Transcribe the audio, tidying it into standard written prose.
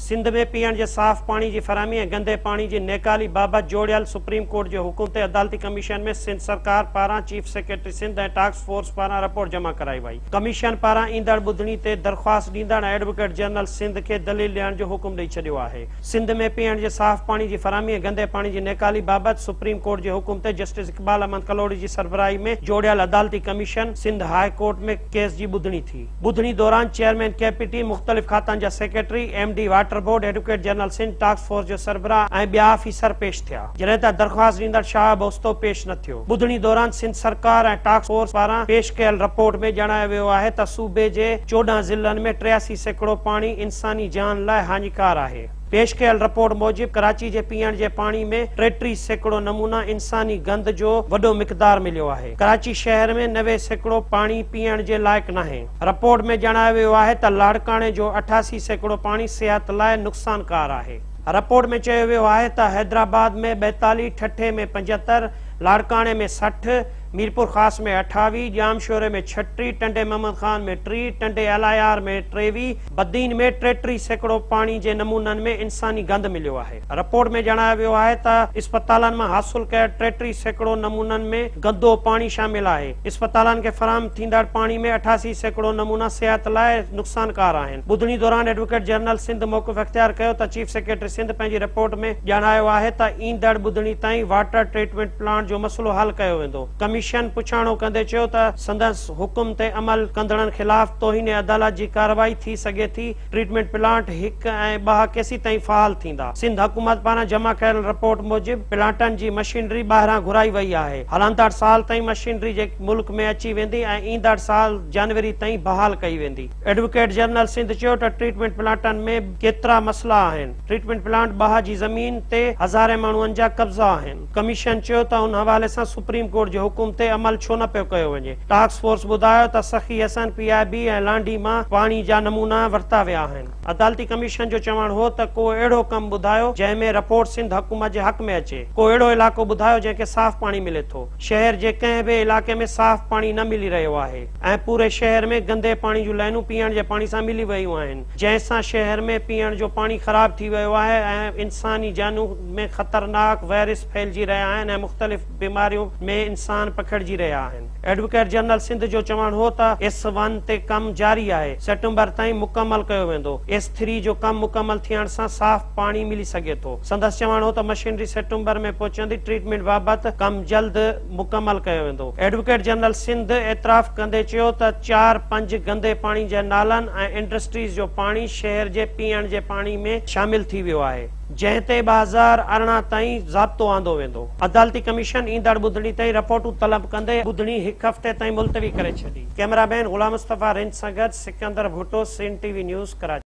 सिंध में पीअण जे साफ़ पानी की फरहमी ऐं गंदे पानी की नेकाली बाबत जोड़ियल सुप्रीम कोर्ट के हुकुम ते अदालती कमीशन में सिंध सरकार पारां चीफ सेक्रेटरी सिंध ऐं टास्क फोर्स पारां रिपोर्ट जमा कराई वई। कमीशन पारां ईंदड़ ॿुधणी ते दरख़्वास्त ॾींदड़ एडवोकेट जनरल सिंध के दलील ॾियण जो हुकुम ॾेई छॾियो आहे। सिंध में पीअण जे साफ़ पानी की फरहमी ऐं गंदे पानी की नेकाली बाबत सुप्रीम कोर्ट के हुकुम ते जस्टिस इकबाल अहमद कलोड़ी की सरबराही में जोड़ियल अदालती कमीशन सिंध हाई कोर्ट में केस की ॿुधणी थी। ॿुधणी दौरान चेयरमैन केपीटी, मुख़्तलिफ़ खातन जा secretary, MD water board, advocate general Sindh, task force जो सरबराह ऐं ॿिया ऑफिसर पेश थिया, जॾहिं त दरख़्वास्त ॾींदड़ शाह बोस्तो पेश न थियो। ॿुधणी दौरान सिंध सरकार ऐं टास्क फोर्स पारां पेश कयल रिपोर्ट में ॼाणायो वियो आहे त सूबे जे 14 ज़िलनि में 83 सैकड़ो पानी इंसानी जान लाइ हानिकार आहे। पेश कयल रिपोर्ट मूजिब कराची के पीअण जे पानी में 33 सैकड़ो नमूना इंसानी गंद जो वडो मिकदार मिलियो आहे। कराची शहर में 90 सैकड़ो पानी पीअण जे लायक नाहे। रिपोर्ट में ॼाणायो वियो आहे त लाड़काणे जो 88 सैकड़ो पानी सेहत लाइ नुक़सानकार आहे। रिपोर्ट में चयो वियो आहे त हैदराबाद में 42, ठठे में 75, लाड़काणे में 60, मीरपुर खास में 28, जामशोरे में 36, टंडे मोहम्मद खान में 3, टंडे अलायार में 23, बदीन में 33 सैकड़ो पानी जे नमूनन में इंसानी गंद मिलियो आहे। रिपोर्ट में ॼाणायो वियो आहे त अस्पतालन में हासिल कयल 33 सैकड़ो नमूनन में गंदो पानी शामिल आहे। अस्पतालन के फराहम थींदड़ पानी में 88 सैकड़ो नमूना सेहत लाइ नुक़सानकार आहिनि। ॿुधणी दौरान एडवोकेट जनरल सिंध मौक़िफ़ इख्तियार कयो त चीफ सेक्रेटरी सिंध पंहिंजी रिपोर्ट में ॼाणायो आहे त ईंदड़ ॿुधणी ताईं वाटर ट्रीटमेंट प्लांट जो मसइलो हल कयो वेंदो। कमीशन पुछाणो कंदे चयो त संदसि हुकुम ते अमल कंदड़नि खिलाफ तौहीन अदालत जी कार्रवाई थी सघे थी। ट्रीटमेंट प्लांट 1 ऐं 2 केसी ताईं फ़ाल थींदा। सिंध हुकूमत पारां जमा कयल रिपोर्ट मूजिब प्लांटनि जी मशीनरी ॿाहिरां घुराई वई आहे। हलंदड़ साल ताईं मशीनरी जे मुल्क में अची वेंदी ऐं ईंदड़ साल जनवरी ताईं बहाल कई वेंदी। एडवोकेट जनरल सिंध चयो त ट्रीटमेंट प्लांटनि में केतिरा मसला आहिनि। ट्रीटमेंट प्लांट बाह जी ज़मीन ते हज़ारे माण्हुनि जा कब्ज़ा आहिनि। कमीशन चयो त उन हवाले सां सुप्रीम कोर्ट जे हुकुम ते अमल छो न पियो कयो वञे। टास्क फोर्स ॿुधायो त सखी हसन, पीआईबी ऐं लांडी मां पानी जा नमूना वरिता विया आहिनि। अदालती कमीशन जो चवणु हो त को अहिड़ो कमु ॿुधायो जंहिंमें रिपोर्ट सिंध हुकूमत जे हक़ में अचे। को अहिड़ो इलाइक़ो ॿुधायो जंहिंखे साफ़ पानी मिले थो। शहर जे कंहिं बि इलाइक़े में साफ़ पानी न मिली रहियो आहे ऐं पूरे शहर में गंदे पानी जूं लाइनूं पीअण जे पानी सां मिली वयूं आहिनि, जंहिंसां शहर में पीअण जो पानी ख़राब थी वियो आहे ऐं इंसानी जानू में ख़तरनाक वायरस फैलिजी रहिया आहिनि ऐं मुख़्तलिफ़ बीमारियूं में इंसान पखिड़िजी रहिया आहिनि। एडवोकेट जनरल सिंध जो चवणु हो त S1 ते कमु जारी आहे, सितंबर ताईं मुकमल कयो वेंदो। S3 जो कमु मुकमल थियण सां साफ़ पानी मिली सघे थो। संदसि चवणु हो त मशीनरी सितंबर में पहुचंदी। ट्रीटमेंट बाबति कमु जल्द मुकमल कयो वेंदो। एडवोकेट जनरल सिंध एतराफ़ कंदे चयो त 4-5 गंदे पानी जे नालनि ऐं इंडस्ट्रीज़ जो पानी शहर जे पीअण जे पानी में शामिल थी वियो आहे, जंहिं ते 2018 ताईं ज़ाब्तो आंदो वेंदो। अदालती कमीशन ईंदड़ ॿुधणी ताईं रिपोर्टूं तलब कंदे ॿुधणी 1 हफ़्ते ताईं मुलतवी करे छॾी। कैमरामैन गुलाम मुस्तफ़ा रिंच सां गॾु सिकंदर भुट्टो, सिंध TV न्यूज़, कराची।